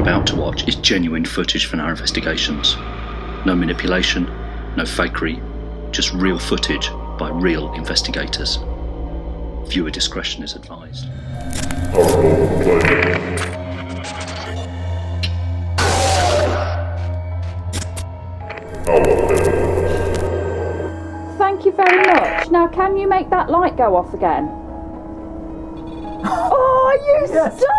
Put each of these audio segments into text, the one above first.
about to watch is genuine footage from our investigations. No manipulation, no fakery, just real footage by real investigators. Viewer discretion is advised. Thank you very much. Now can you make that light go off again? Oh, you Yes, star!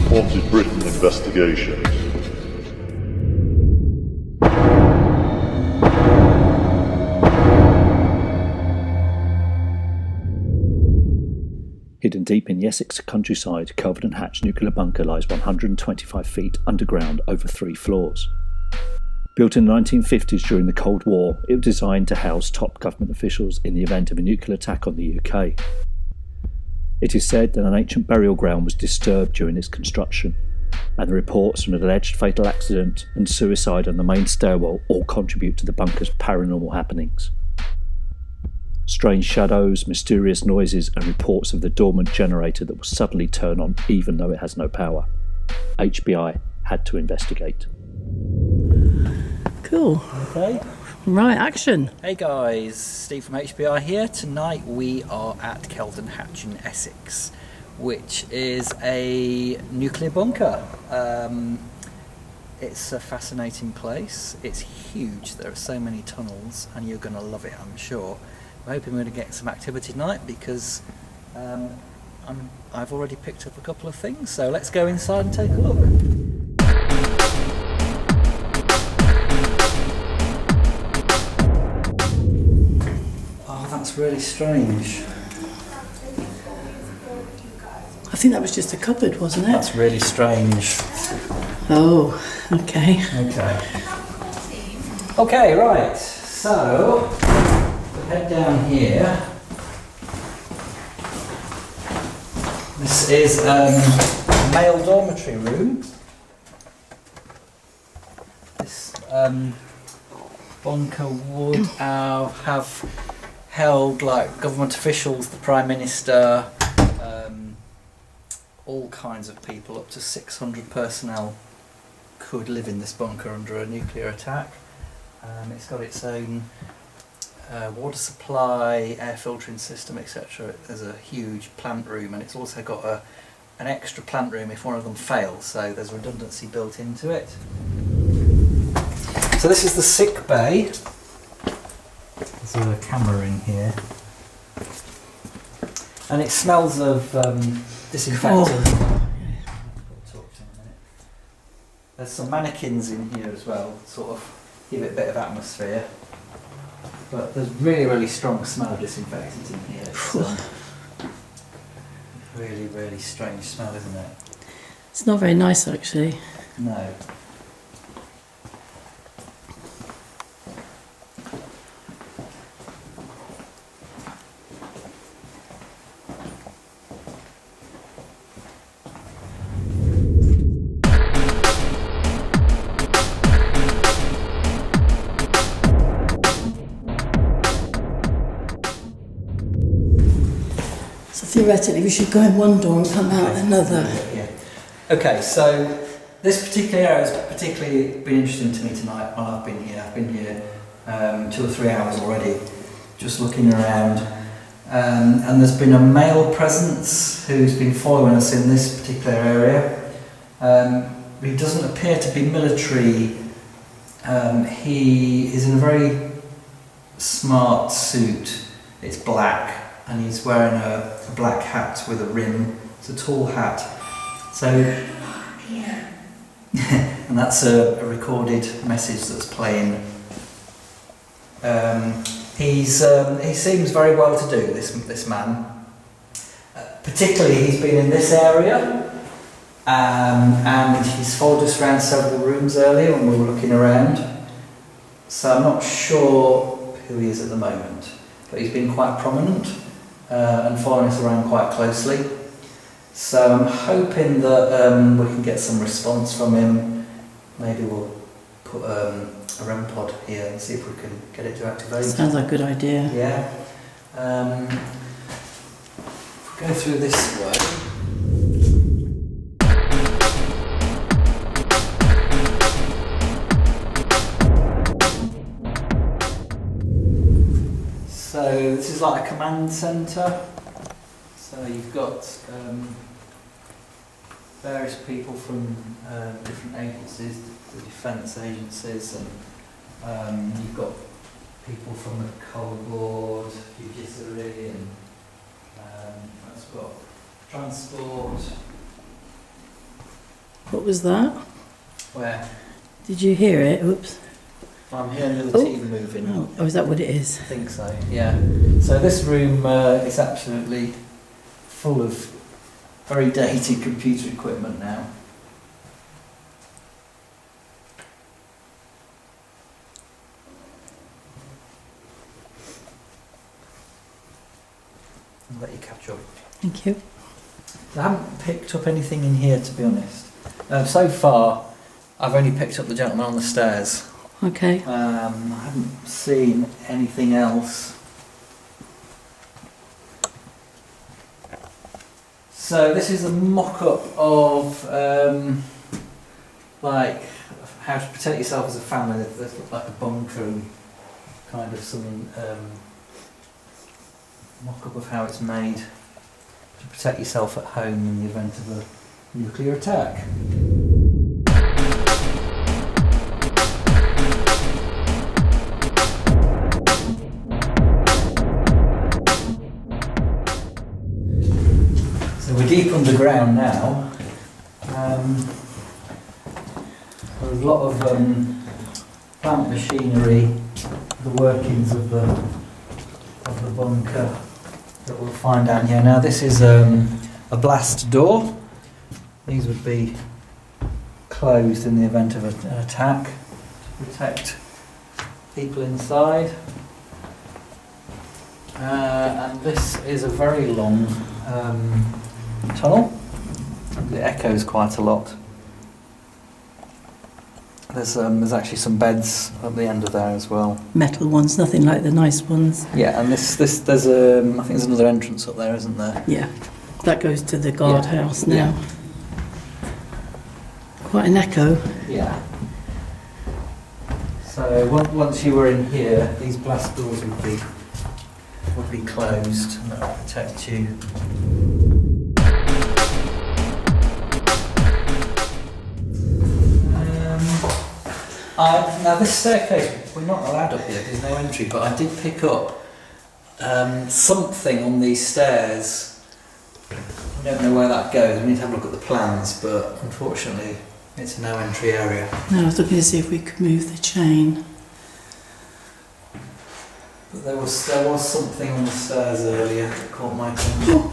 Haunted Britain Investigations. Hidden deep in the Essex countryside, Kelvedon Hatch nuclear bunker lies 125 feet underground over 3 floors. Built in the 1950s during the Cold War, it was designed to house top government officials in the event of a nuclear attack on the UK. It is said that an ancient burial ground was disturbed during its construction, and the reports from an alleged fatal accident and suicide on the main stairwell all contribute to the bunker's paranormal happenings. Strange shadows, mysterious noises, and reports of the dormant generator that will suddenly turn on even though it has no power. HBI had to investigate. Cool. Okay. Right, action. Hey guys, Steve from HBI here. Tonight we are at Kelvedon Hatch in Essex, which is a nuclear bunker. It's a fascinating place. It's huge. There are so many tunnels, and you're going to love it, I'm sure. I'm hoping we're going to get some activity tonight because I've already picked up a couple of things. So let's go inside and take a look. That's really strange. I think that was just a cupboard, wasn't it? That's really strange. Oh, okay. Okay, right. So, we'll head down here. This is a male dormitory room. This bunker would have held like government officials, the Prime Minister, all kinds of people. Up to 600 personnel could live in this bunker under a nuclear attack. It's got its own water supply, air filtering system, etc. There's a huge plant room, and it's also got an extra plant room if one of them fails, so there's redundancy built into it. So this is the sick bay. There's a camera in here, and it smells of disinfectant. There's some mannequins in here as well, sort of give it a bit of atmosphere. But there's really, really strong smell of disinfectant in here. It's really, really strange smell, isn't it? It's not very nice, actually. No. Theoretically, we should go in one door and come out another. Yeah. Okay, so this particular area has particularly been interesting to me tonight while I've been here. I've been here 2 or 3 hours already, just looking around. And there's been a male presence who's been following us in this particular area. He doesn't appear to be military. He is in a very smart suit. It's black. And he's wearing a black hat with a rim. It's a tall hat. So, and that's a recorded message that's playing. He seems very well to do, this man. particularly he's been in this area, and he's followed us around several rooms earlier when we were looking around. So I'm not sure who he is at the moment, but he's been quite prominent and following us around quite closely. So I'm hoping that we can get some response from him. Maybe we'll put a REM pod here and see if we can get it to activate. Sounds like a good idea. Yeah. If we go through this way. So this is like a command centre. So you've got various people from different agencies, the defence agencies, and you've got people from the Cold War, judiciary, and that's got transport. What was that? Where? Did you hear it? Oops. I'm hearing the Oh. TV moving. Oh, is that what it is? I think so, yeah. So this room is absolutely full of very dated computer equipment now. I'll let you catch up. Thank you. I haven't picked up anything in here, to be honest. So far, I've only picked up the gentleman on the stairs. Okay. I haven't seen anything else. So this is a mock-up of like how to protect yourself as a family. There's like a bunker and kind of some mock-up of how it's made to protect yourself at home in the event of a nuclear attack. So we're deep underground now. There's a lot of plant machinery, the workings of the bunker that we'll find down here. Now this is a blast door. These would be closed in the event of an attack to protect people inside. And this is a very long tunnel. It echoes quite a lot. There's actually some beds at the end of there as well. Metal ones, nothing like the nice ones. Yeah, and there's I think there's another entrance up there, isn't there? Yeah. That goes to the guardhouse now. Yeah. Quite an echo. Yeah. So once you were in here, these blast doors would be closed, and that would protect you. Now this staircase, we're not allowed up here, there's no entry, but I did pick up something on these stairs. I don't know where that goes, we need to have a look at the plans, but unfortunately it's a no entry area. No, I was looking to see if we could move the chain. But there was something on the stairs earlier that caught my attention.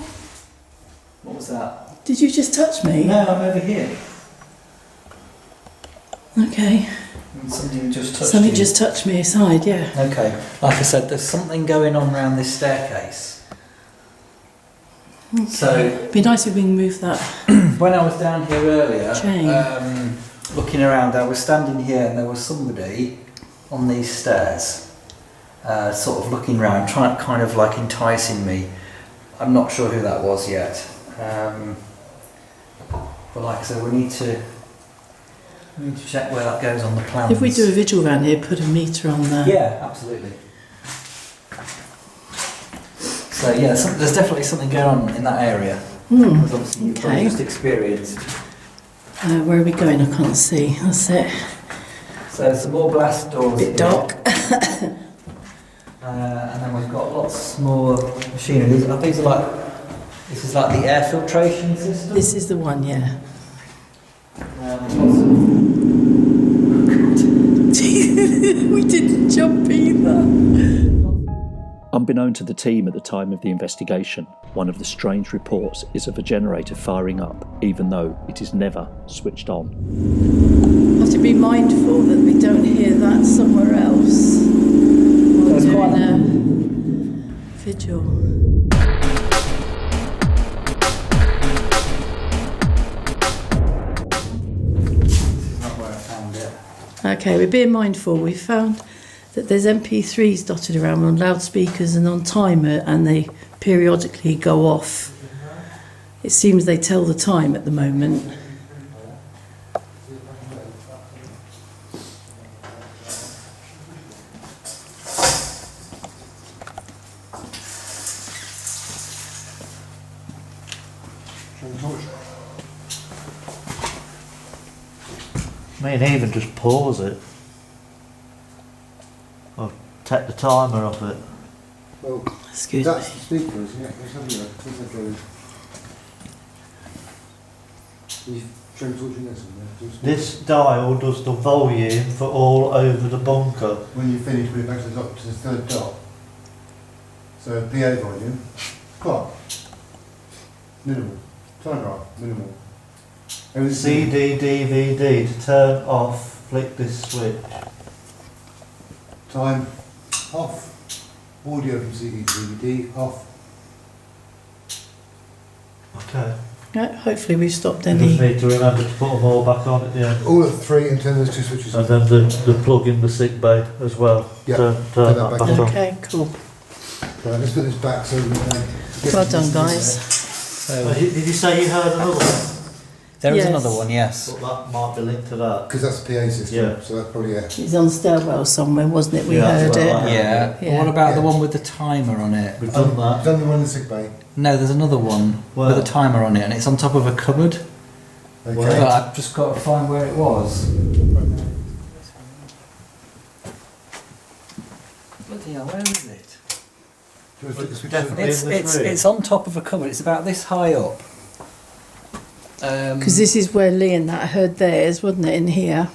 What was that? Did you just touch me? No, I'm over here. Okay. And something just touched Something you. just touched me aside, yeah. Okay. Like I said, there's something going on around this staircase. Okay. So It'd be nice if we can move that. when I was down here earlier, Chain. looking around, I was standing here and there was somebody on these stairs, sort of looking around, trying to kind of like enticing me. I'm not sure who that was yet. But like I said, we need to check where that goes on the plans. If we do a vigil around here, put a meter on there. Yeah, absolutely. So yeah, there's definitely something going on in that area. Because obviously you've probably Okay. just experienced. Where are we going? I can't see. That's it. So there's some more blast doors. Bit here. dark. And then we've got lots more machinery. This is like the air filtration system. This is the one, yeah. Lots of We didn't jump either. Unbeknown to the team at the time of the investigation, one of the strange reports is of a generator firing up, even though it is never switched on. We have to be mindful that we don't hear that somewhere else while doing a vigil. This is not where I found it. Okay, we're being mindful. We found that there's MP3s dotted around on loudspeakers and on timer, and they periodically go off. It seems they tell the time at the moment. I mean, even just pause it. Or take the timer off it. Well, Excuse that's me. the speaker, isn't it? Let's have a look. Let's have a look. You've shown torching this one there. This dial does the volume for all over the bunker. When you finish, put it back to the top, to the third dot. So PA volume, clock, minimal, time graph, minimal. Everything- CD, DVD, to turn off, flick this switch. Time off. Audio from CD to DVD off. Okay. Yeah, hopefully we've stopped You just any. need to remember to put them all back on at the end. All of three and turn those two switches And on. then the plug in the sick bay as well. Yeah, Turn turn that that back back on. Okay, cool. Right, let's put this back so we can get Well this- done, guys. So Did you say you heard another one? there is Yes. another one, yes. But that might be linked to that. Because that's the PA system, Yeah. so that's probably it. It's on the stairwell somewhere, wasn't it? We Yeah, heard that's it. right. Yeah. Yeah. What about the Yeah. one with the timer on it? We've done that. Done the one in the sick bay. No, there's another one Where? with a timer on it, and it's on top of a cupboard. Okay. Well, But I've just got to find where it was. Bloody hell, where is it? Do you want to flick the switch Definitely. on? It's on top of a cupboard. It's about this high up. Because this is where Lee and that heard theirs, wasn't it, in here?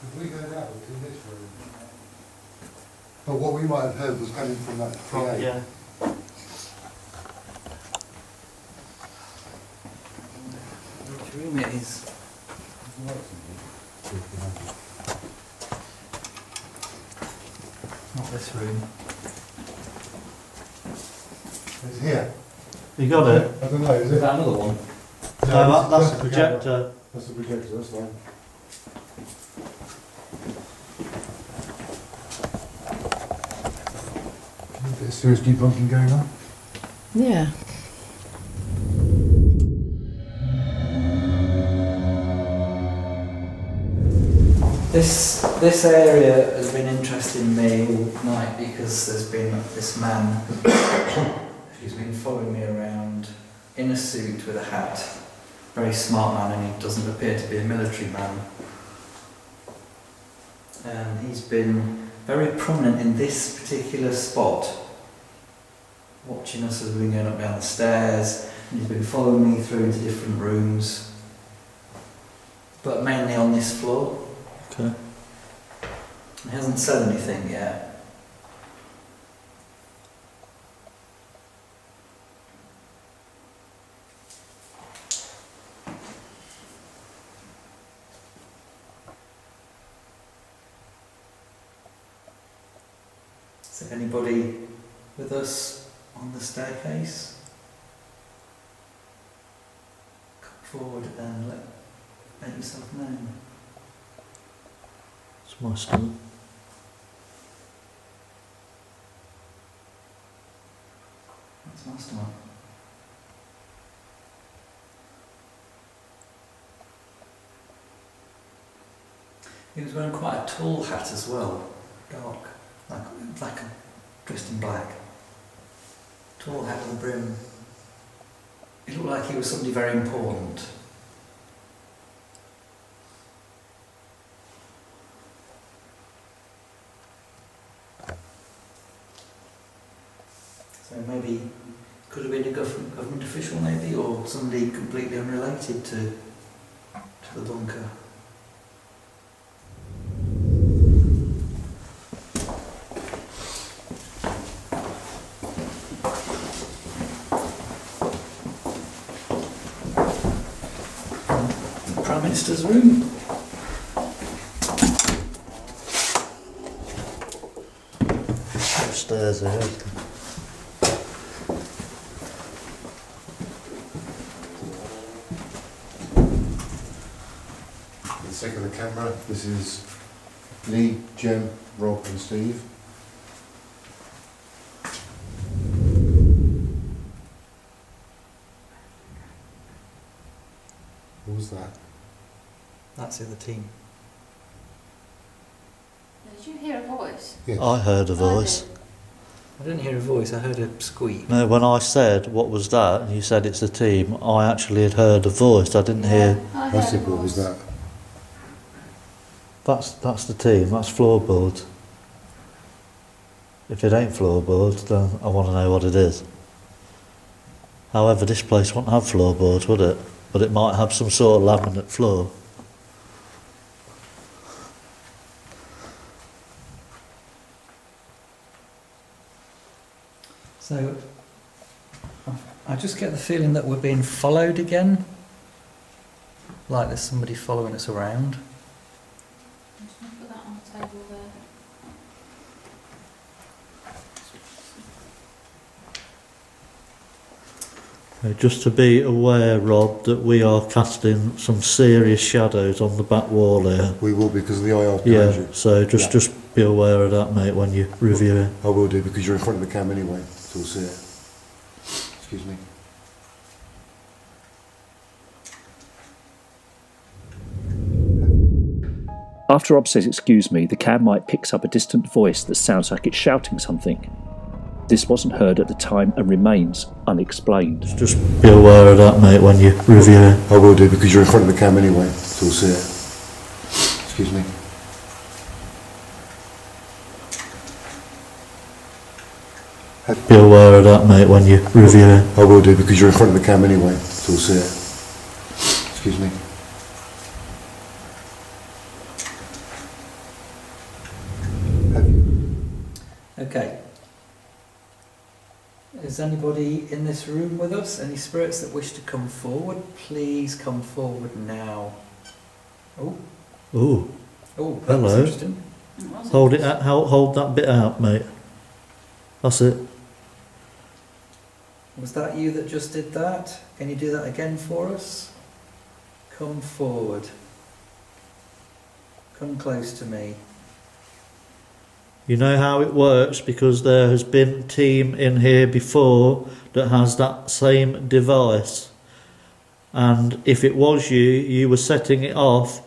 If we go that way to this room. But what we might have heard was coming from that PA. Yeah. Which room it is? Not this room. It's here. You got it? I don't know, is Is it? that another one? No, that's the projector. That's the projector, that's fine. A bit of serious debunking going on. Yeah. This area has been interesting me all night because there's been this man who's been following me around in a suit with a hat. Very smart man, and he doesn't appear to be a military man. And he's been very prominent in this particular spot, watching us as we've been going up down the stairs, and he's been following me through into different rooms, but mainly on this floor. Okay. He hasn't said anything yet. Is there anybody with us on the staircase? Come forward and let yourself know. It's my stomach. That's my stomach. He was wearing quite a tall hat as well, dark, like dressed in black. Tall hat with a brim. He looked like he was somebody very important. So maybe could have been a government official, maybe, or somebody completely unrelated to the bunker. Prime Minister's room. Upstairs here. For the sake of the camera, this is Lee, Jem, Rob and Steve. What was that? That's the other team. Did you hear a voice? Yes. I heard a voice. I didn't hear a voice, I heard a squeak. No, when I said, what was that? And you said it's the team, I actually had heard a voice. I didn't hear. I How heard a simple was voice. that? That's the team, that's floorboards. If it ain't floorboards, then I want to know what it is. However, this place won't have floorboards, would it? But it might have some sort of laminate floor. So, I just get the feeling that we're being followed again. Like there's somebody following us around. I'm just going to put that on the table there. Just to be aware, Rob, that we are casting some serious shadows on the back wall here. We will because of the IR behind Yeah, you. so just be aware of that, mate, when you review it. I will do because you're in front of the cam anyway, so we'll see it. Excuse me. After Rob says excuse me, the cam mic picks up a distant voice that sounds like it's shouting something. This wasn't heard at the time and remains unexplained. Just be aware of that, mate, when you review it. I will do because you're in front of the cam anyway, so we'll see it. Excuse me. Be aware of that, mate, when you review it. I will do because you're in front of the cam anyway, so we'll see it. Excuse me. Okay. Is anybody in this room with us? Any spirits that wish to come forward? Please come forward now. Oh, Ooh, oh, that was Hello. interesting. hold it out, hold that bit out, mate. That's it. Was that you that just did that? Can you do that again for us? Come forward. Come close to me. You know how it works because there has been a team in here before that has that same device. And if it was you, you were setting it off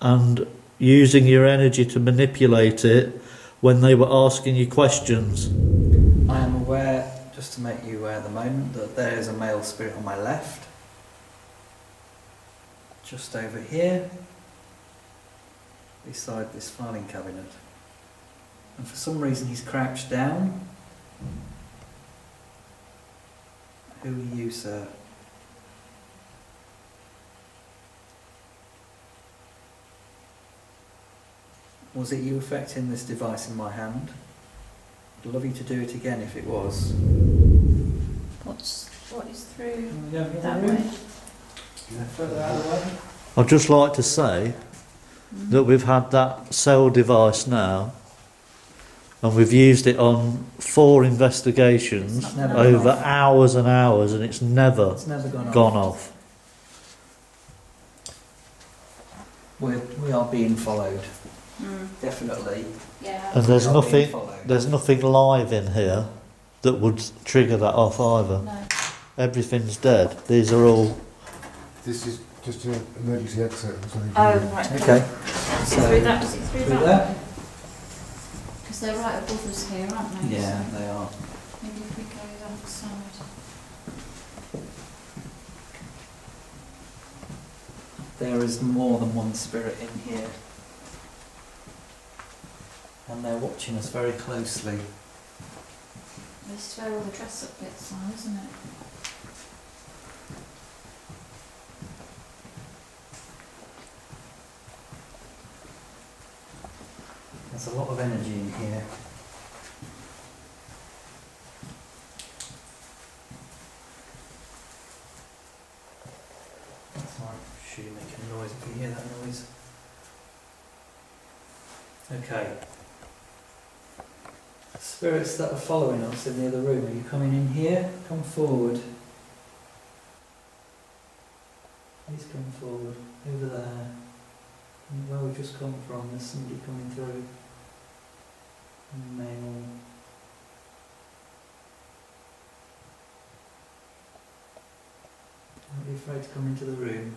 and using your energy to manipulate it when they were asking you questions. I am aware, just to make you aware at the moment, that there is a male spirit on my left. Just over here. Beside this filing cabinet. And for some reason he's crouched down. Who are you, sir? Was it you affecting this device in my hand? I'd love you to do it again if it was. What is through That that way? Further out of the way. I'd just like to say that we've had that cell device now and we've used it on 4 investigations It's never over gone off. hours and hours and it's never It's never gone off. We are being followed. Mm. Definitely. Yeah. And there's We are being nothing followed. there's nothing live in here that would trigger that off either. No. Everything's dead. These are all This is just an emergency exit. Or something. Oh, right. Okay. Is it through that? Is it through Through that? there? Because they're right above us here, aren't they? Yeah, So they are. maybe if we go that side. There is more than one spirit in here. And they're watching us very closely. This is where all the dress up bits are, isn't it? There's a lot of energy in here. That's my actually making a noise if you hear that noise. Okay. Spirits that are following us in the other room, are you coming in here? Come forward. Please come forward. Over there. Where we've just come from, there's somebody coming through. Male. Don't be afraid to come into the room.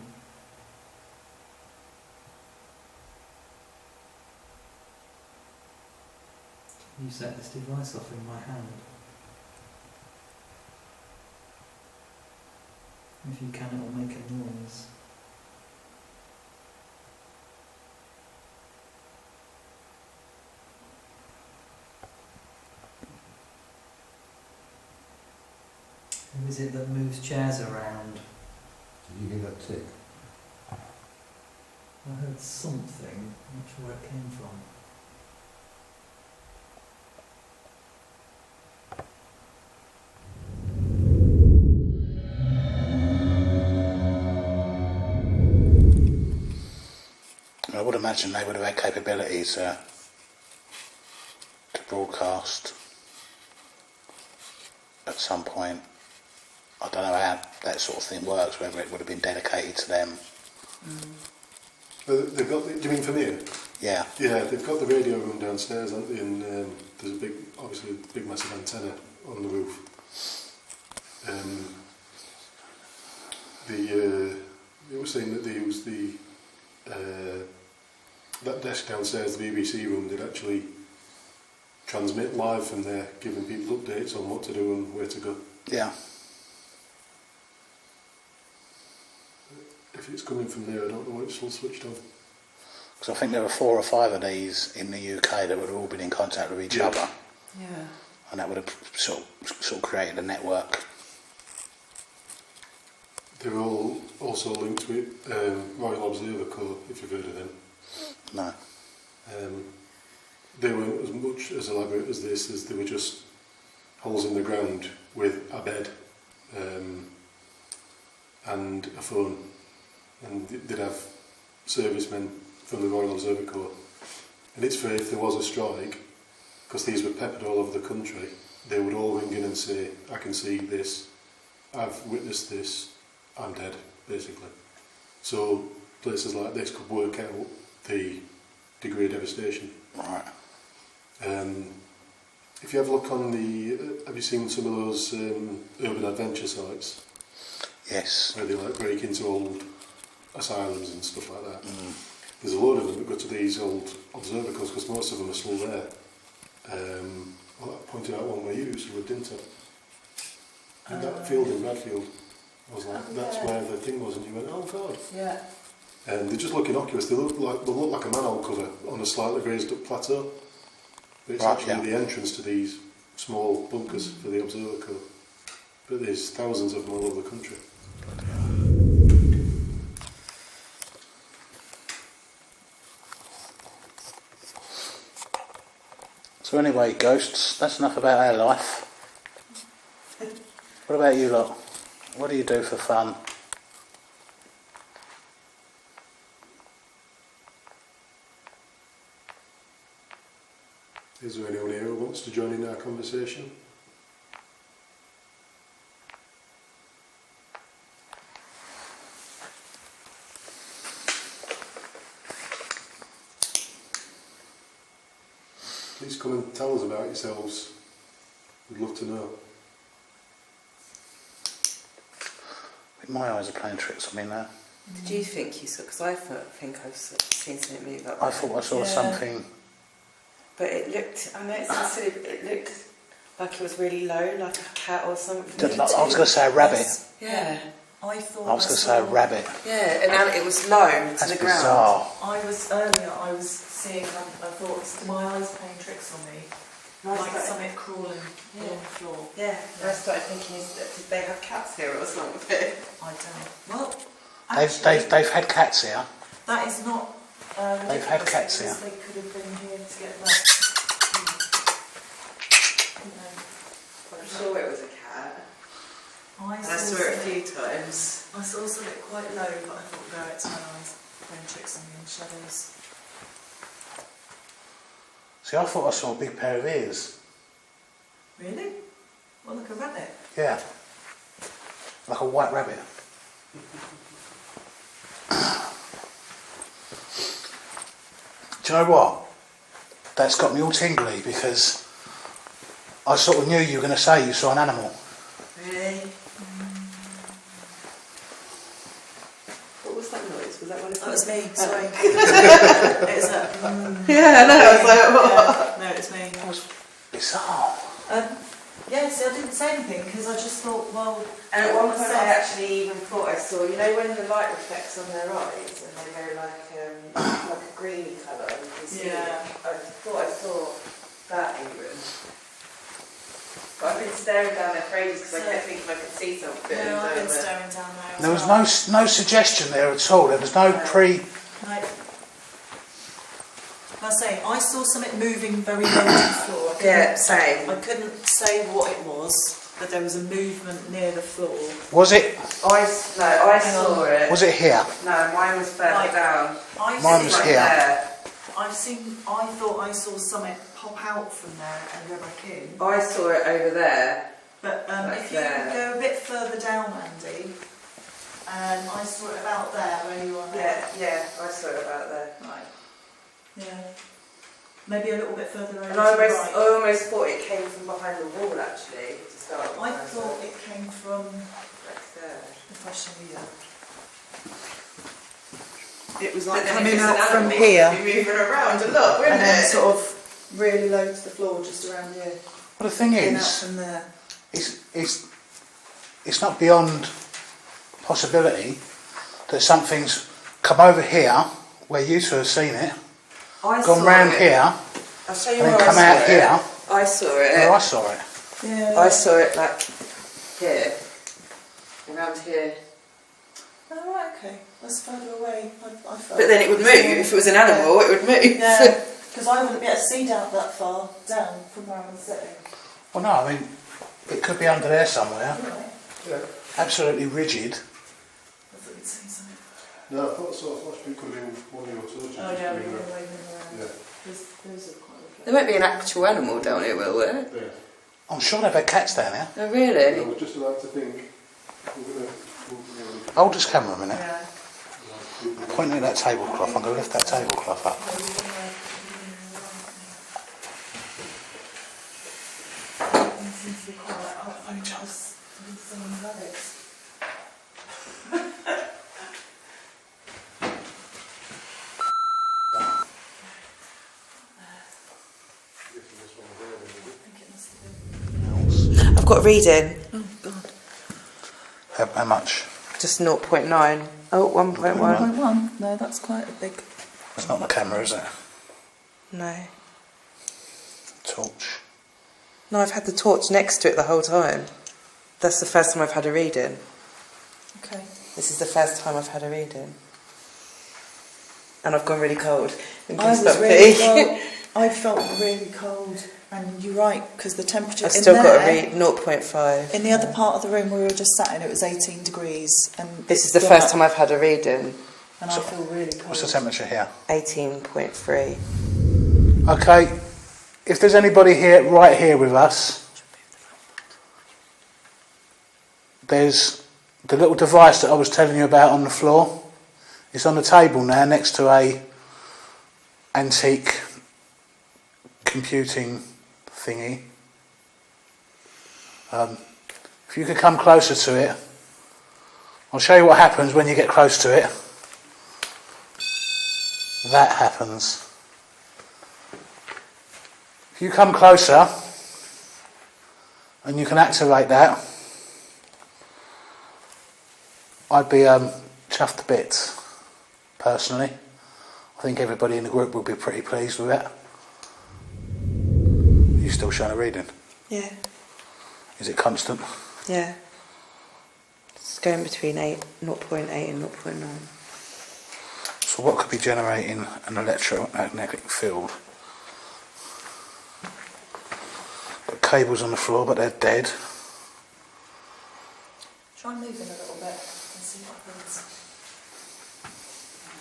You set this device off in my hand. If you can, it will make a noise. Who is it that moves chairs around? Did you hear that tick? I heard something, I'm not sure where it came from. I would imagine they would have had capabilities to broadcast at some point. I don't know how that sort of thing works, whether it would have been dedicated to them. They've got. Do you mean from here? Yeah. Yeah, they've got the radio room downstairs, haven't they? And there's a big, obviously, a big massive antenna on the roof. They were saying that they used that desk downstairs, the BBC room, they'd actually transmit live from there, giving people updates on what to do and where to go. Yeah. If it's coming from there, I don't know why it's still switched on. Because I think there were 4 or 5 of these in the UK that would have all been in contact with each other. Yeah. And that would have sort of created a network. They're all also linked with Royal Observer Corps, if you've heard of them. No. They weren't as much as elaborate as this, as they were just holes in the ground with a bed and a phone. And they'd have servicemen from the Royal Observer Corps. And it's for if there was a strike, because these were peppered all over the country, they would all ring in and say, I can see this, I've witnessed this, I'm dead, basically. So places like this could work out the degree of devastation. Right. If you have a look on have you seen some of those urban adventure sites? Yes. Where they like break into old asylums and stuff like that. There's a load of them that go to these old observer corps, because most of them are still there. Well, I pointed out one where you used to live, didn't I? In that field in Bradfield. I was like, that's where the thing was, and you went, oh God. Yeah. And they just look innocuous. They look like a manhole cover on a slightly raised up plateau. But it's actually the entrance to these small bunkers for the observer corps. But there's thousands of them all over the country. So anyway, ghosts, that's enough about our life. What about you lot? What do you do for fun? Is there anyone here who wants to join in our conversation? Please come and tell us about yourselves. We'd love to know. My eyes are playing tricks on me now. Did you think you saw? Because I think I've seen something move up there. I thought I saw something. But it looked, I know it sounds silly, but it looked like it was really low, like a cat or something. I was going to say a rabbit. Yeah. I thought I was going to say a rabbit. Yeah, and it was low to the ground. Bizarre. I was seeing, I thought, my eyes playing tricks on me. Like something crawling on the floor. Yeah, and I started thinking, did they have cats here or something? I don't. Well, They've had cats here. that is not. They've had cats here. They could have been here to get that. I'm sure it was a cat. I saw it a few times. I saw something quite low, but I thought, no, it's my eyes playing tricks on me in shadows. See, I thought I saw a big pair of ears. Really? Well, like a rabbit. Yeah. Like a white rabbit. Do you know what? That's got me all tingly because I sort of knew you were going to say you saw an animal. Really? What was that noise? Was that one of That was me, sorry. It was a... Yeah, I know, I was like, what? No, it's me. That was bizarre. Yeah, see, I didn't say anything because I just thought, well... And at one point I actually even thought I saw, you know when the light reflects on their eyes and they go like a greeny colour and you can see it? I thought I saw that even. But I've been staring down there for ages because I kept thinking I could see something. No, I've been staring down there as There was no suggestion there at all. There was no pre... No. I was saying, I saw something moving very low to the floor. Same. I couldn't say what it was, but there was a movement near the floor. Was it? I saw it. Was it here? No, mine was further down. Mine was here. I thought I saw something pop out from there and go back in. I saw it over there. But if you go a bit further down, Andy, and I saw it about there where you are now. Yeah, I saw it about there. Right. Yeah. Maybe a little bit further over And to I the right. almost thought it came from behind the wall actually, to start with. I thought it came from back there. If I show you. It was like like coming coming out out from from here. here. Moving around a lot, wouldn't And then it? sort of really low to the floor, just around here. Well, the thing Came out is, from there. it's not beyond possibility that something's come over here, where you two have seen it, gone round here, I'll show you and then where come I out saw here. it. I saw it. Where I saw it. Yeah. I saw it like here. Around here. Oh, right, okay. That's further away. I felt But then it would move. If it was an animal, it would move. Yeah, because I wouldn't be able to see down that far down from where I'm sitting. Well, no, I mean, it could be under there somewhere. Right. Yeah. Absolutely rigid. I thought you'd seen something. No, I thought I saw a flash, but it could have been one of your torches. Oh, yeah, Just we moving were around. waving around. Yeah. Those are quite reflective. There won't be an actual animal down here, will there? Yeah. I'm sure they've had cats down here. Oh, really? I was just about to think, we're going to... Hold this camera a minute. Yeah. Pointing at that tablecloth, I'm going to lift that tablecloth up. It seems to be quite like, oh, I just need some rabbits. I've got a reading. Oh, God. How much? Just 0.9. Oh, 1.1. 1.1? No, that's quite a big... It's not the camera, is it? No. Torch. No, I've had the torch next to it the whole time. That's the first time I've had a reading. Okay. This is the first time I've had a reading. And I've gone really cold. I was really well, I felt really cold, and you're right, because the temperature I've in still there, got a read 0.5. in the other part of the room we were just sat in, it was 18 degrees, and This is the gone first up, time I've had a reading. and I feel really cold. What's the temperature here? 18.3. Okay, if there's anybody here, right here with us, there's the little device that I was telling you about on the floor. It's on the table now next to a antique computing thingy. If you could come closer to it, I'll show you what happens when you get close to it. That happens. If you come closer and you can activate that, I'd be chuffed to bits, personally. I think everybody in the group will be pretty pleased with it. You still showing a reading? Yeah. Is it constant? Yeah. It's going between 0.8 and 0.9. So what could be generating an electromagnetic field? Got cables on the floor, but they're dead. Try moving a little bit and see what happens.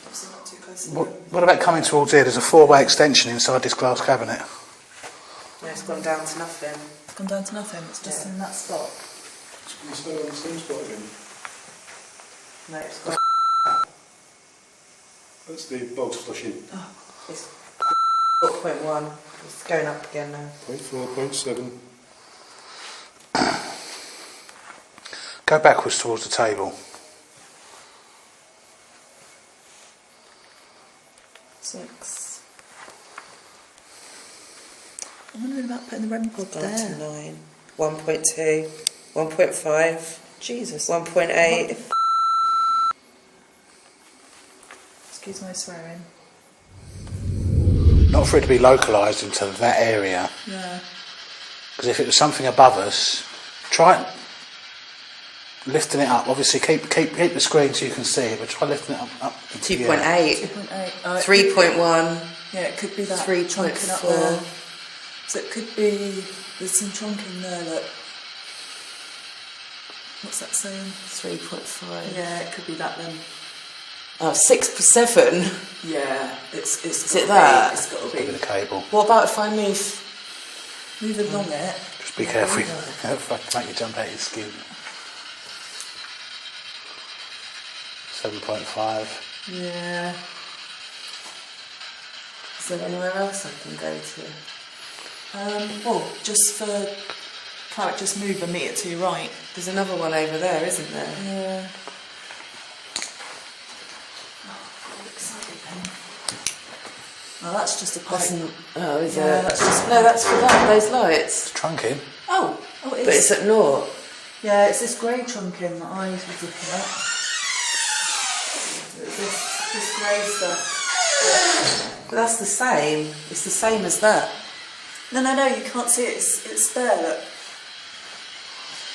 Obviously not too close to the room. What about coming towards here? There's a four-way extension inside this glass cabinet. No, it's gone down to nothing. It's gone down to nothing, it's just in that spot. Can you spell it on the same spot again? No, it's gone. That's the box flushing. It's 0.1. It's going up again now. 0.4, 0.7. Go backwards towards the table. 6. I'm wondering about putting the REM pod Gone there. to 9. 1.2. 1.5. Jesus. 1.8. Excuse my swearing. Not for it to be localised into that area. Yeah. Because if it was something above us, try lifting it up. Obviously, keep the screen so you can see it, but try lifting it up. 2.8. 2.8. 3.1. Yeah, it could be that 3.4. chunking up there. So it could be, there's some chunking there, look. What's that saying? 3.5. Yeah, it could be that then. Oh, 6/7. Yeah, it's Is it that? It's got to Look be. at the cable. What about if I move? Move along it. Just be careful. Make you jump out your skin. 7.5. Yeah. Is there anywhere else I can go to? Well, just for Carrot, just move a metre to your right. There's another one over there, isn't there? Yeah. Oh, excited then. Oh, that's just a pipe. Oh, is Yeah, it? that's just- No, that's for that, those lights. It's trunking. Oh, it is. But it's at naught. Yeah, it's this grey trunking that I was looking at. This grey stuff. But that's the same. It's the same as that. No, you can't see it. It's there, look.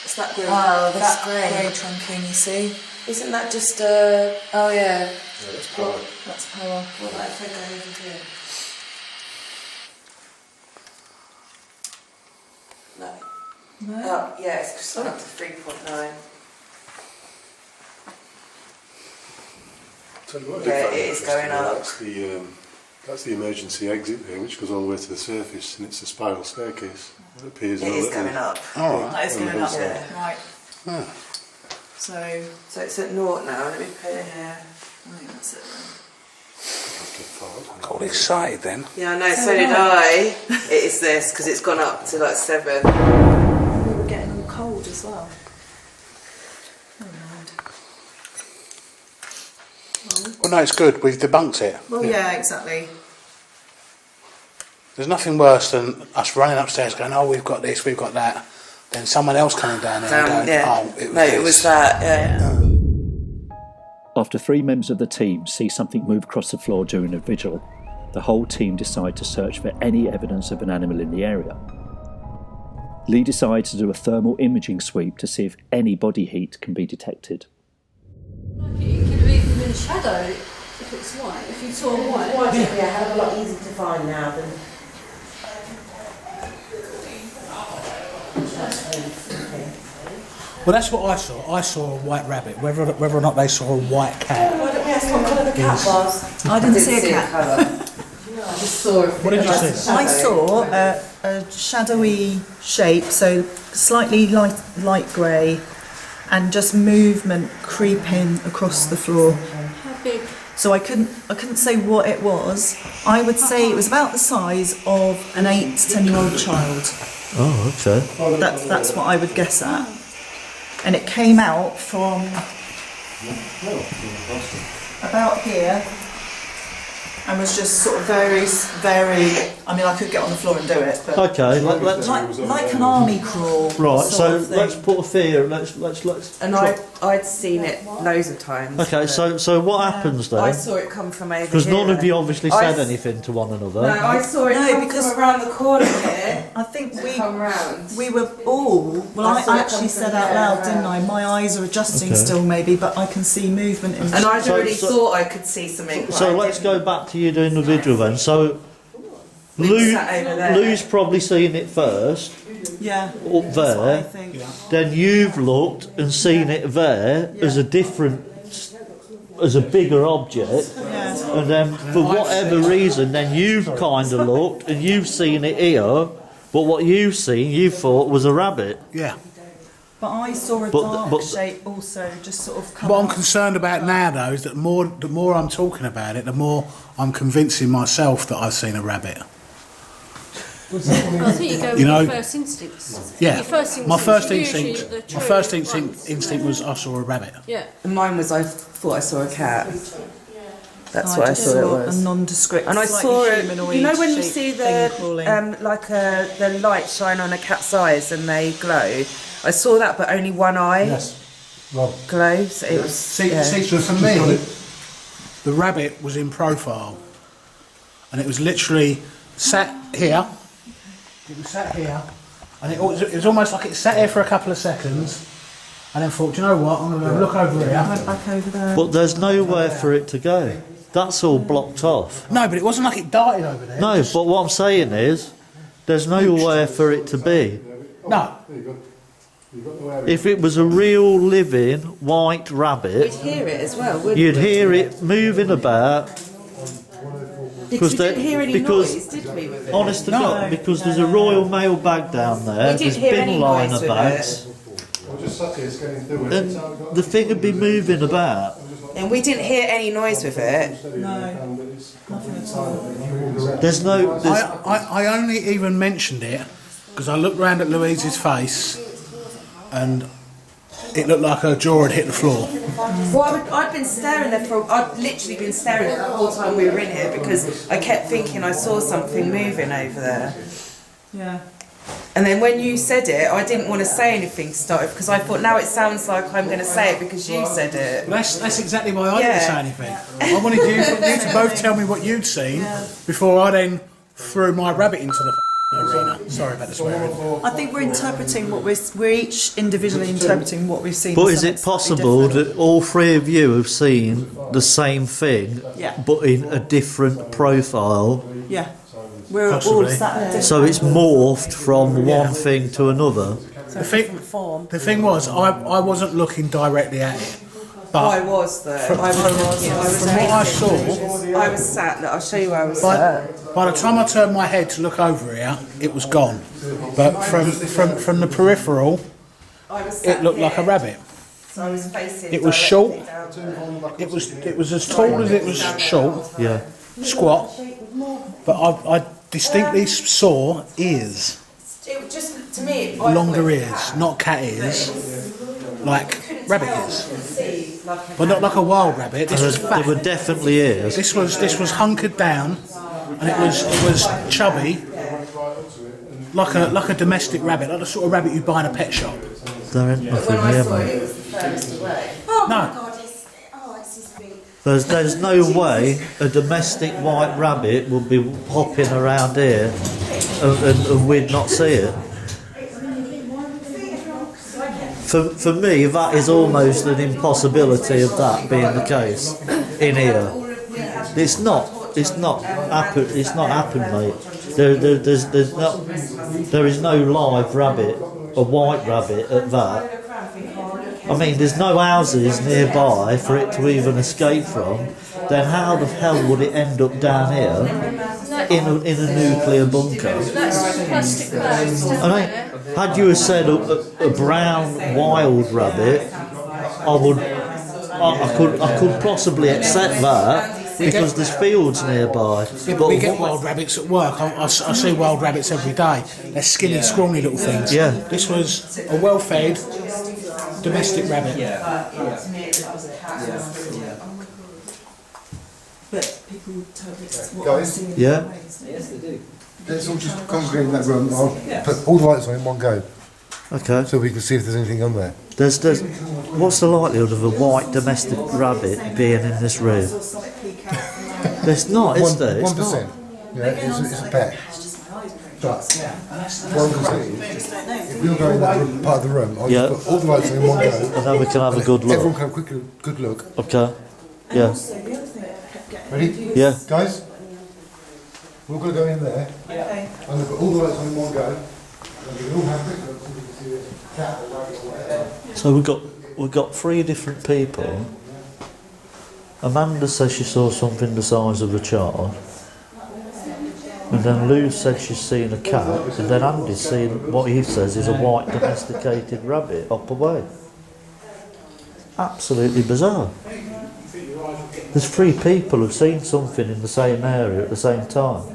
It's that grey. Oh, that's that grey. grey trunking, you see? Isn't that just oh yeah. Yeah, that's power. That's power. What about if I go over here? No. No. Oh, yeah, it's just gone up to 3.9. Tell you what, Yeah, I did find it is interesting, going up. That's the emergency exit there, which goes all the way to the surface, and it's a spiral staircase. It appears It in a is little- going up. All right. That is On the going up, hillside. right. Huh. So, So it's at naught now. Let me put it here. I think that's it then. Got all excited then. Yeah, I know. So did I. It is this because it's gone up to like 7. We were getting all cold as well. Never mind. Well, no, it's good. We've debunked it. Well, yeah, exactly. There's nothing worse than us running upstairs going, oh, we've got this, we've got that. Then someone else coming down there and going, Yeah. oh, it was No, this. it was that. Yeah. After 3 members of the team see something move across the floor during a vigil, the whole team decide to search for any evidence of an animal in the area. Lee decides to do a thermal imaging sweep to see if any body heat can be detected. It could have even been a shadow if it's white. If you saw white. White would be a hell of a lot easier to find now than. Well, that's what I saw. I saw a white rabbit. Whether or not they saw a white cat. Why don't we ask what colour the cat was? I didn't see a cat. colour. I just saw it. What did you see? I saw a shadowy shape, so slightly light grey, and just movement creeping across the floor. How big? So I couldn't say what it was. I would say it was about the size of an 8 to 10-year-old child. Oh, okay. That's what I would guess at. And it came out from about here and was just sort of very, I mean, I could get on the floor and do it, but Okay, let's like an army crawl. right. sort So of thing. let's put a fear. Let's. And I'd seen it loads of times. Okay, so what happens I then? saw it come from over here. Because none of you obviously I said s- anything to one another. No, I saw it come because from around the corner here. I think to come round. we were all. Well, I saw I it actually come said from out there loud, around. didn't I? My eyes are adjusting Okay. still, maybe, but I can see movement in. And I'd So- already so- thought I could see something. So let's go back to you doing the video then. So sat over there. Lou's probably seen it first, Yeah. up there. Then you've looked and seen it there as a different, as a bigger object. Yeah. And then for whatever reason, then you've kind of looked and you've seen it here. But what you've seen, you thought was a rabbit. Yeah. But I saw a But- dark shape also, just sort of come What I'm up. concerned about now, though, is that the more I'm talking about it, the more I'm convincing myself that I've seen a rabbit. I think you go with You know- your first instincts. Yeah. Your first My first instincts are usually instinct, the my true first ones. instinct was I saw a rabbit. Yeah. And mine was I thought I saw a cat. That's I what I just thought it saw was. a nondescript, And I slightly saw it. humanoid You know when you shaped see thing crawling. the light shine on a cat's eyes and they glow. I saw that, but only one eye glows. It was. See, yeah. so for me, the rabbit was in profile, and it was literally sat here. It was sat here, and it was almost like it sat here for a couple of seconds, and then thought, "Do you know what? I'm going to look over here." I went back over there. But there's nowhere for it to go. That's all blocked off. No, but it wasn't like it darted over there. No, but what I'm saying is, there's nowhere for it to be. No. If it was a real living white rabbit, You'd hear it as well, wouldn't you'd you? hear it moving about. Because we didn't hear any because- noise, did we? With it? Honest to God, because there's a Royal Mail bag down there, We didn't there's hear bin any liner noise with bags, I just sat here scanning through it. and the thing would be moving about. And we didn't hear any noise with it. There's no. There's, I only even mentioned it because I looked round at Louise's face, and it looked like her jaw had hit the floor. Well, I'd been staring there I'd literally been staring at it the whole time we were in here because I kept thinking I saw something moving over there. Yeah. And then when you said it, I didn't want to say anything, started because I thought now it sounds like I'm going to say it because you said it. That's exactly why I Yeah. didn't say anything. I wanted you to both tell me what you'd seen before I then threw my rabbit into the arena. Sorry about the swearing. I think we're interpreting what we're each individually interpreting what we've seen. but as is it something slightly possible different. that all three of you have seen the same thing, Yeah. but in a different profile? Yeah. We're all Possibly. sat there. So it's morphed from one thing to another. The thing was, I wasn't looking directly at it. But I was though. From I was what I saw, I was sat. Look, I'll show you where I was sat. by the time I turned my head to look over here, it was gone. But from the peripheral, I was sat it looked like a here, rabbit. So I was facing. It was directly short. down. It was as tall as it was short, Yeah. squat. But I distinctly saw ears, It was just to me. I longer thought it was a ears, cat. not cat ears, like rabbit ears, See, like a but not like a wild rabbit. This was There fat. were definitely ears. This was hunkered down, and it was chubby, like a domestic rabbit, like the sort of rabbit you buy in a pet shop. There ain't nothing When I here, saw it, mate. it was the furthest away. Oh No. my God, it's his feet. There's no way a domestic white rabbit would be hopping around here and we'd not see it. For me, that is almost an impossibility of that being the case in here. It's not happened, mate. There is no live rabbit, a white rabbit at that. I mean, there's no houses nearby for it to even escape from. Then how the hell would it end up down here in a nuclear bunker? That's just plastic bags. I mean, had you said a brown wild rabbit, I could possibly accept that because there's fields nearby. Yeah, but we get wild rabbits at work. I see wild rabbits every day. They're skinny, scrawny little things. Yeah. This was a well-fed domestic rabbit. To me, it was a cat. But people interpret what Guys? I've seen in Yeah. different ways. Yes, they do. Let's all just congregate in that room. I'll put all the lights on in one go Okay. so we can see if there's anything on there. There's what's the likelihood of a white domestic rabbit being in this room? There's not, is there? It's 1%. not. Yeah, it's a bet. But what I'm going to say is, if we all go in that room, part of the room, I'll Yeah. just put all the lights on in one go. And then we can have a good Everyone look. can have a good look. Okay. Yeah. Also, the other thing that kept getting Ready? Yeah. Guys? We're going to go in there. Okay. And they've got all the lights on in one go. And you can all have quick looks so you can see the cat or rabbit or whatever. So we've got 3 different people. Amanda says she saw something the size of a child. And then Lou said she's seen a cat. And then Andy's seen what he says is a white domesticated rabbit up away. Absolutely bizarre. There's 3 people who've seen something in the same area at the same time.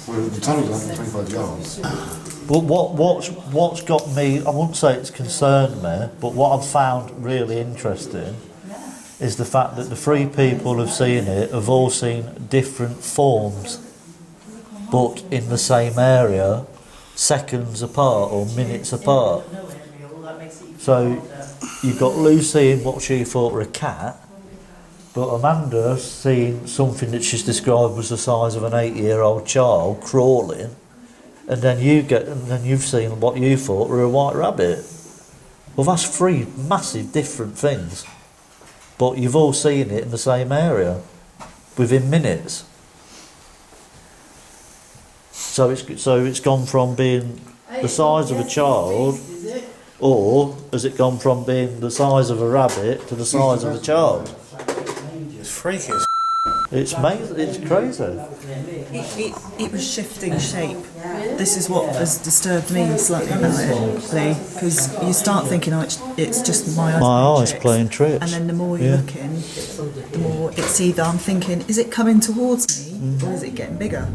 Well, the tunnel's 125 yards. But what's got me, I wouldn't say it's concerned me, but what I've found really interesting is the fact that the 3 people who've seen it have all seen different forms, but in the same area, seconds apart or minutes apart. So you've got Lou seeing what she thought were a cat, but Amanda's seen something that she's described as the size of an 8-year-old child crawling, and then you've seen what you thought were a white rabbit. Well, that's 3 massive different things, but you've all seen it in the same area within minutes. So it's gone from being the size of a child, or has it gone from being the size of a rabbit to the size of a child? It's freaky. It's crazy. It was shifting shape. This is what has disturbed me slightly about it, Lee, because you start thinking, oh, it's just my eyes. My eyes playing tricks. And then the more you're looking, the more it's either I'm thinking, is it coming towards me or is it getting bigger?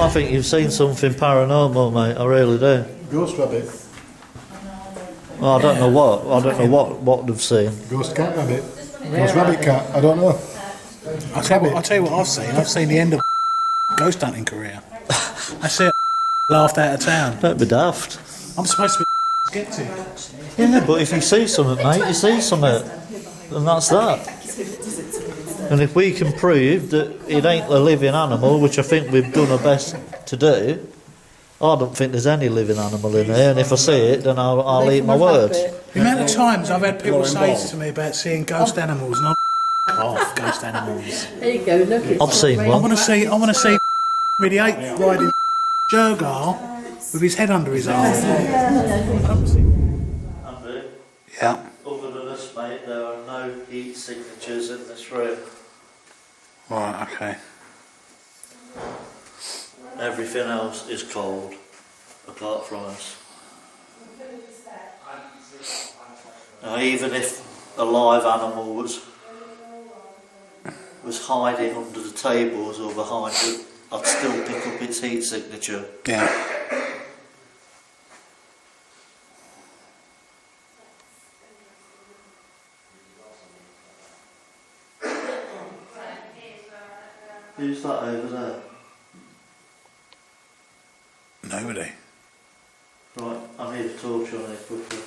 I think you've seen something paranormal, mate. I really do. Ghost rabbit. Well, I don't know what they've seen. Ghost cat rabbit. Ghost rabbit cat. I don't know. I'll tell you what I've seen. I've seen the end of ghost hunting career. I see it laughed out of town. Don't be daft. I'm supposed to be skeptic. Yeah, but if you see something, mate, you see something. And that's that. And if we can prove that it ain't a living animal, which I think we've done our best to do, I don't think there's any living animal in here, and if I see it, then I'll eat my words. The amount of times I've had people say to me about seeing ghost animals, and I'm off ghost animals. There you go, look. I've seen I one. want to see really ape riding Jergar with his head under his arm. Yeah. Other than this, mate, there are no heat signatures in this room. Right, okay. Everything else is cold, apart from us. Now, even if a live animal was hiding under the tables or behind it, I'd still pick up its heat signature. Yeah. Who's that over there? Nobody. Right, I need a torch on it quickly.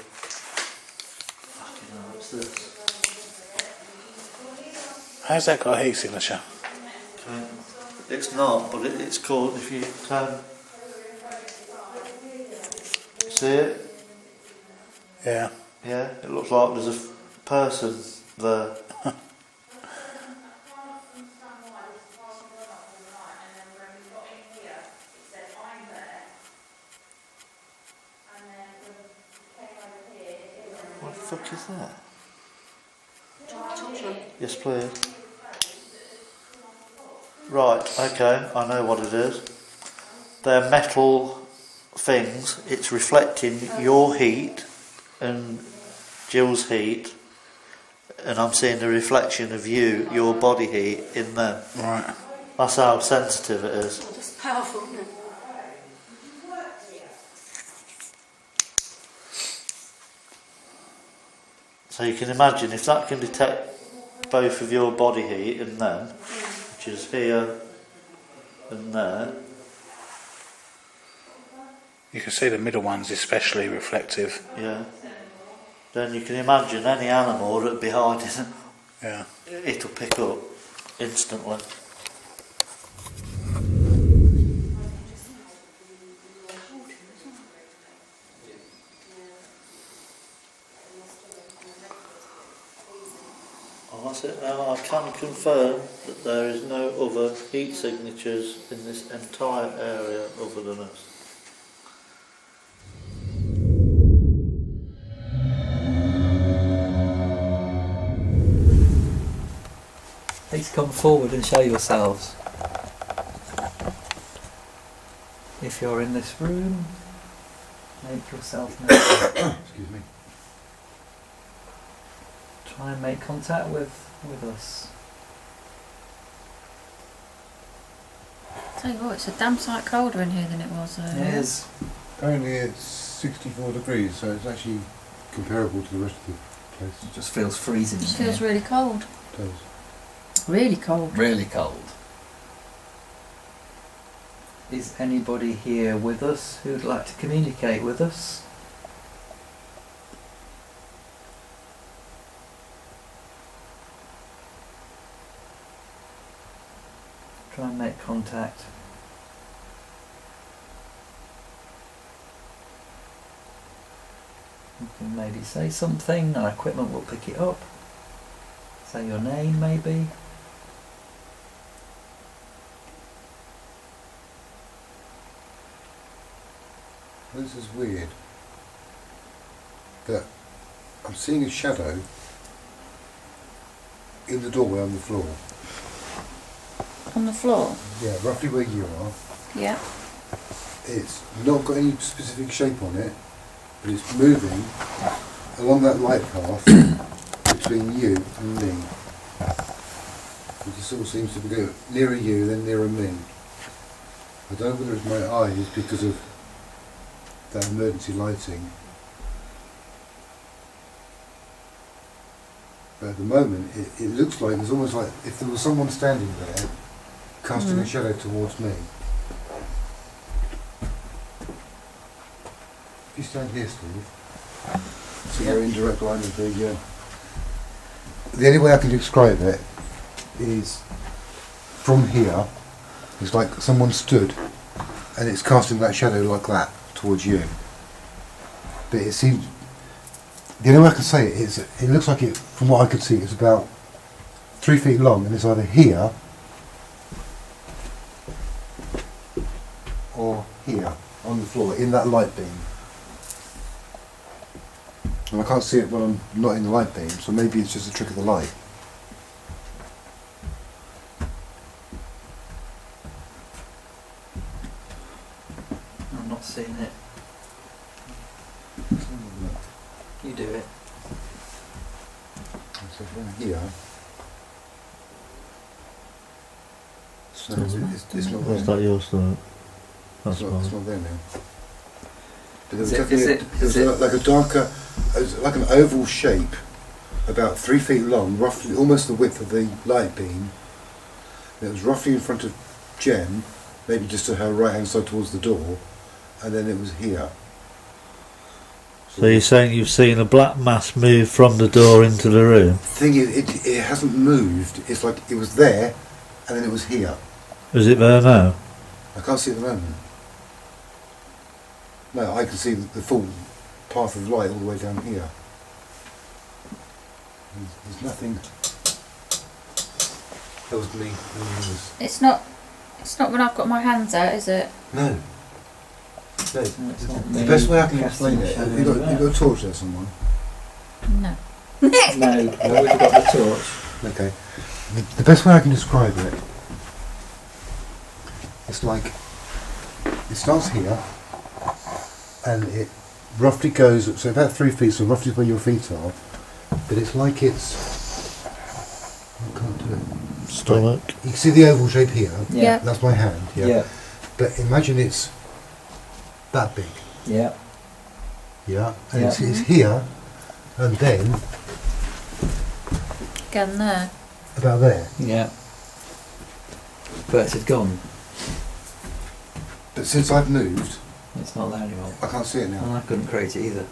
Fucking hell, what's this? How's that got a heat signature? Okay. It's not, but it's called, if you can see it? Yeah. Yeah, it looks like there's a person there. What the fuck is that? Yes, please. Right, okay, I know what it is. They're metal things. It's reflecting your heat and Jill's heat, and I'm seeing the reflection of your body heat in them. Right. That's how sensitive it is. It's powerful, isn't it? So you can imagine if that can detect both of your body heat in them, which is here and there. You can see the middle one's especially reflective. Yeah. Then you can imagine any animal that'd be hiding, Yeah. it'll pick up instantly. can't see it now. I can confirm that there is no other heat signatures in this entire area other than us. Please come forward and show yourselves. If you're in this room, make yourself known. Excuse me. Try and make contact with us. Tell you what, it's a damn sight colder in here than it was earlier. It is. Apparently it's 64 degrees, so it's actually comparable to the rest of the place. It just feels freezing. It feels really cold. It does. Really cold. Really cold. Is anybody here with us who'd like to communicate with us? Try and make contact. You can maybe say something, our equipment will pick it up. Say your name maybe. This is weird. That I'm seeing a shadow in the doorway on the floor. On the floor? Yeah, roughly where you are. Yeah. It's not got any specific shape on it, but it's moving along that light path between you and me. It just sort of seems to go nearer you, then nearer me. I don't know whether it's my eyes because of that emergency lighting. But at the moment, it looks like there's almost like if there was someone standing there, casting a shadow towards me. If you stand here, Steve, so you're in direct line of the... The only way I can describe it is from here, it's like someone stood and it's casting that shadow like that towards you. But it seems... The only way I can say it is, it looks like it, from what I could see, it's about 3 feet long, and it's either here or here on the floor in that light beam. And I can't see it when I'm not in the light beam, so maybe it's just a trick of the light. I'm not seeing it. You do it. So from here, so it's not there. Is that your start? That's It's fine. not there now. But there was Is definitely it like a darker, like an oval shape, about 3 feet long, roughly almost the width of the light beam. And it was roughly in front of Jen, maybe just to her right hand side towards the door, and then it was here. So you're saying you've seen a black mass move from the door into the room? Thing is, it hasn't moved. It's like it was there, and then it was here. Is it there now? I can't see it at the moment. No, I can see the full path of light all the way down here. There's nothing tells me. It's not when I've got my hands out, is it? No. No. It's not The me best way I can casting explain a it. shadow You over got a torch there, someone. No. No, we've got the torch. Okay. The best way I can describe it. It's like it starts here, and it roughly goes so about 3 feet, so roughly where your feet are. But it's like it's. I can't do it. Stomach. You can see the oval shape here. Yeah. That's my hand. Yeah. But imagine it's that big. Yeah. Yeah. And Yeah. it's here, and then Again there. about there. Yeah. But it's gone. But since I've moved, It's not there anymore. I can't see it now. And I couldn't create it either.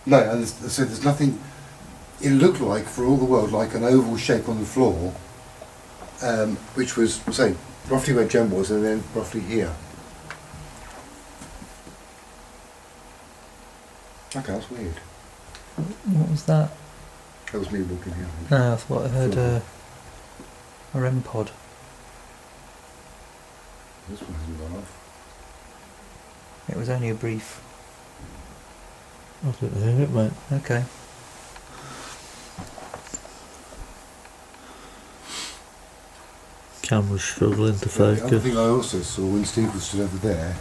No, and so there's nothing. It looked like, for all the world, like an oval shape on the floor, which was, say, roughly where Jen was, and then roughly here. Okay, that's weird. What was that? That was me walking here. No, I thought I heard a REM pod. This one hasn't gone off. It was only a brief. I didn't hear it, mate. Okay. Camera's struggling to The other focus. thing I also saw when Steve was stood over there,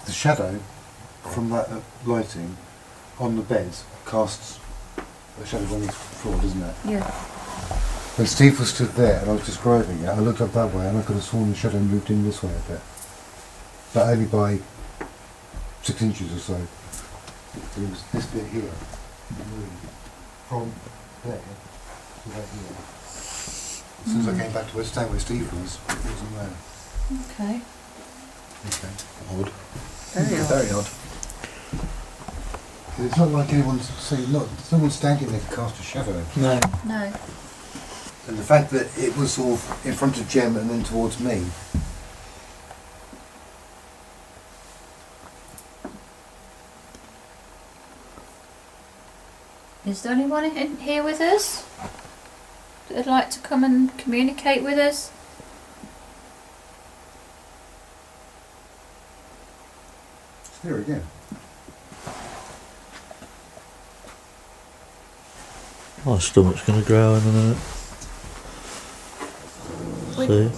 the shadow from that lighting on the beds casts a shadow on the floor, doesn't it? Yeah. When Steve was stood there and I was describing it, I looked up that way and I could have sworn the shadow moved in this way a bit. But only by 6 inches or so. It was this bit here. Moved from there to right here. As soon as I came back to where Steve was, it wasn't there. Okay. Okay. Odd. Very odd. Very odd. It's not like anyone's saying, no one's standing there to cast a shadow. No. No. And the fact that it was sort of in front of Jem and then towards me. Is there anyone in here with us that would like to come and communicate with us? It's there again. My stomach's going to grow in a minute. See?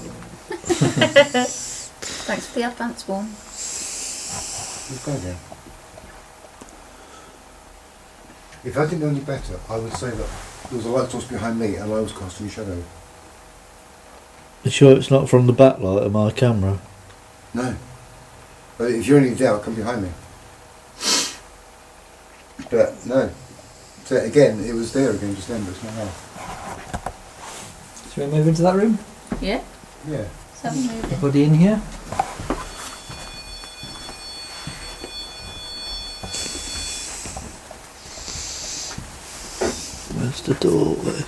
Thanks for the advance one. Let's go again. If I didn't know any better, I would say that there was a light source behind me and I was casting a shadow. You sure it's not from the backlight of my camera? No. But if you're in any doubt, come behind me. But no. So again, it was there again just then, but it's not now. Should we move into that room? Yeah? Yeah. Let's have a move. Anybody in here? Where's the doorway?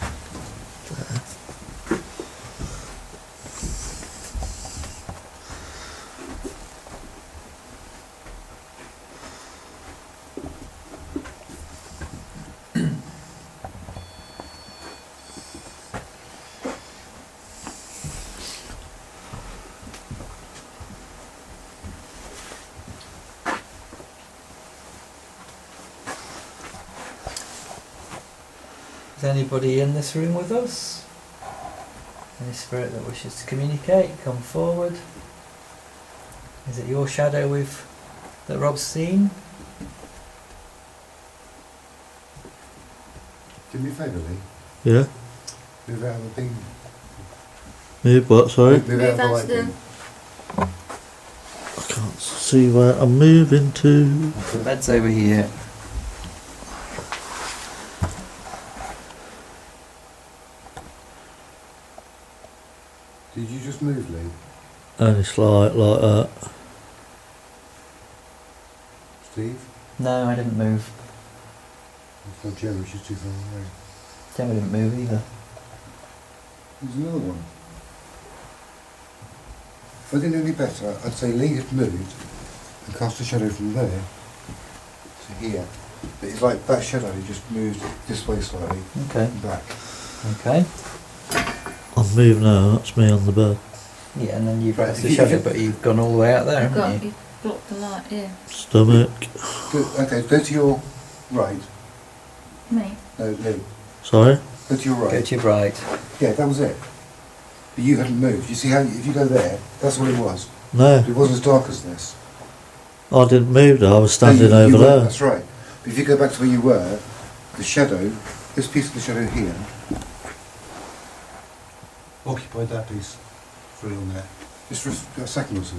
Is anybody in this room with us? Any spirit that wishes to communicate, come forward. Is it your shadow that Rob's seen? Do me a favour, Lee. Yeah? Move out of the thing. Move what, sorry? Move out of the light thing. I can't see where I'm moving to. The bed's over here. Did you just move, Lee? Only slight like that. Steve? No, I didn't move. It's not Jem, she's too far away. Gemma didn't move either. There's another one. If I didn't know any better, I'd say Lee had moved and cast a shadow from there to here. But it's like that shadow just moved this way slightly. Okay. And back. Okay. I'm moving now, that's me on the bed. Yeah, and then you've Right, cast if the you- shadow, but you've gone all the way out there, You've haven't you? you've blocked the light, yeah. Stomach. Okay, go to your right. Me? No, Lee. Sorry? Go to your right. Go to your right. Yeah, that was it. But you hadn't moved. You see how, if you go there, that's what it was. No, It wasn't as dark as this. I didn't move there, I was No, standing you over weren't, there. That's right. But if you go back to where you were, the shadow, this piece of the shadow here, occupied that piece for a little minute. Just for a second or so.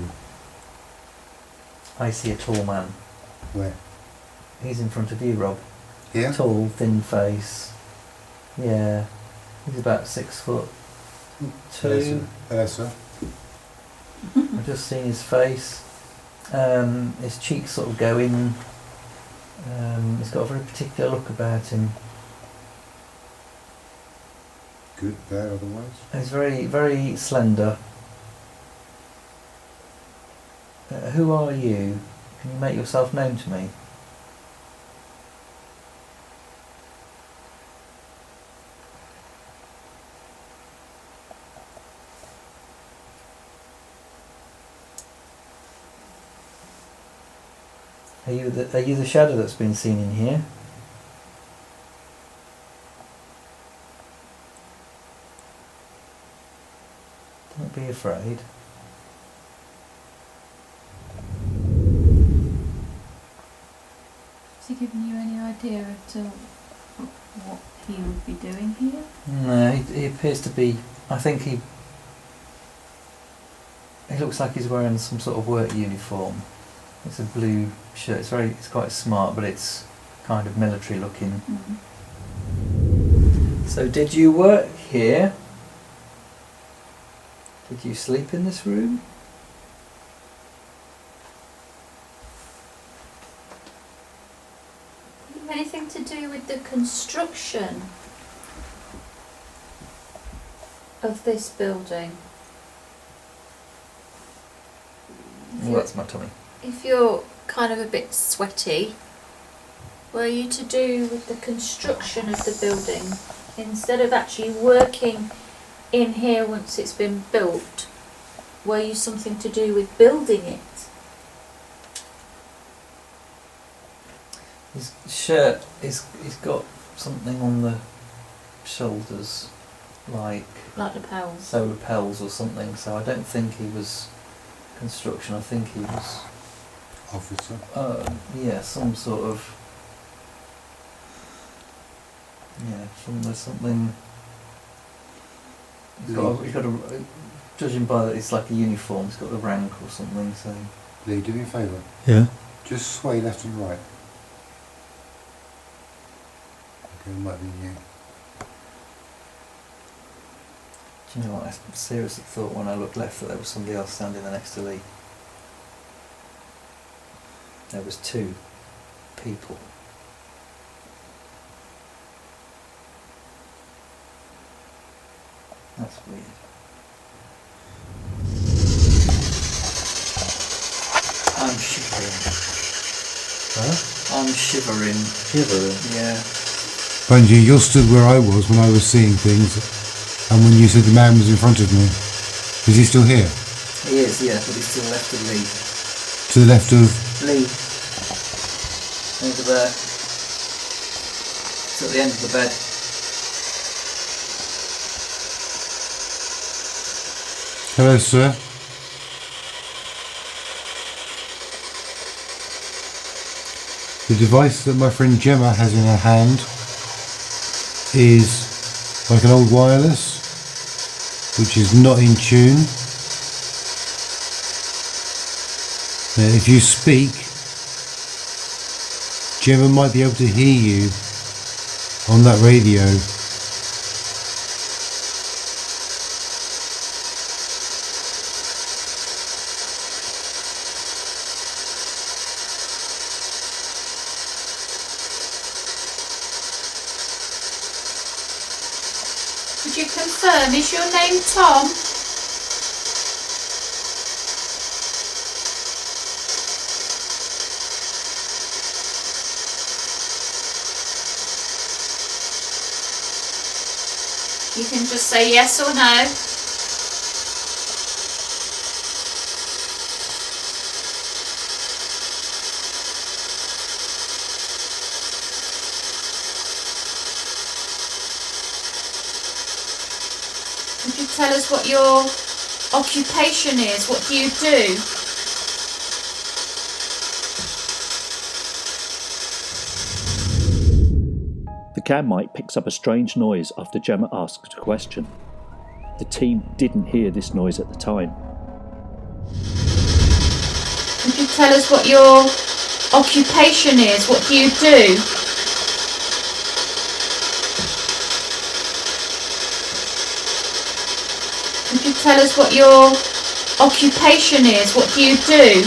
I see a tall man. Where? He's in front of you, Rob. Here? Tall, thin face. Yeah. He's about 6'2". Hello, sir. I've just seen his face. His cheeks sort of go in. He's got a very particular look about him. Good, bad, otherwise? He's very, very slender. Who are you? Can you make yourself known to me? Are you the shadow that's been seen in here? Don't be afraid. Has he given you any idea as to what he would be doing here? No, he appears to be. I think he looks like he's wearing some sort of work uniform. It's a blue shirt. It's quite smart, but it's kind of military looking. Mm. So, did you work here? Did you sleep in this room? Anything to do with the construction of this building? Well, that's my tummy. If you're kind of a bit sweaty, were you to do with the construction of the building instead of actually working in here once it's been built? Were you something to do with building it? His shirt, he's got something on the shoulders, like lapels. Lapels or something. So I don't think he was construction. I think he was officer. Yeah, some sort of. Yeah, there's something. He's got a, judging by that, it's like a uniform. He's got a rank or something. So. Lee, do me a favour. Yeah. Just sway left and right. Okay, it might be you. Do you know what? I seriously thought when I looked left that there was somebody else standing there next to Lee. There was two people. That's weird. I'm shivering. Huh? I'm shivering. Shivering? Yeah. Bungie, you're stood where I was when I was seeing things, and when you said the man was in front of me. Is he still here? He is, yeah, but he's to the left of Lee. To the left of... Lee. Over there. It's at the end of the bed. Hello, sir. The device that my friend Gemma has in her hand is like an old wireless, which is not in tune. Now, if you speak, Gemma might be able to hear you on that radio. Could you confirm, is your name Tom? You can just say yes or no. Could you tell us what your occupation is? What do you do? The cam mic picks up a strange noise after Gemma asked a question. The team didn't hear this noise at the time. Could you tell us what your occupation is? What do you do? Could you tell us what your occupation is? What do you do?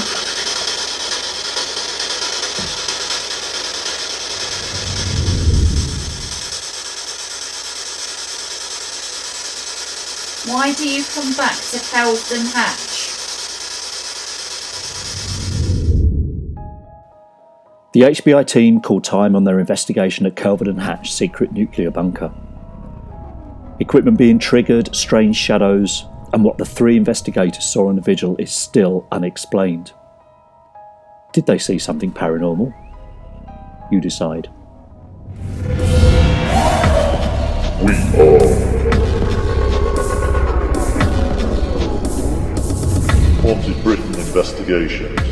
Why do you come back to Kelvedon Hatch? The HBI team called time on their investigation at Kelvedon Hatch secret nuclear bunker. Equipment being triggered, strange shadows, and what the 3 investigators saw on the vigil is still unexplained. Did they see something paranormal? You decide. We are Haunted Britain Investigations.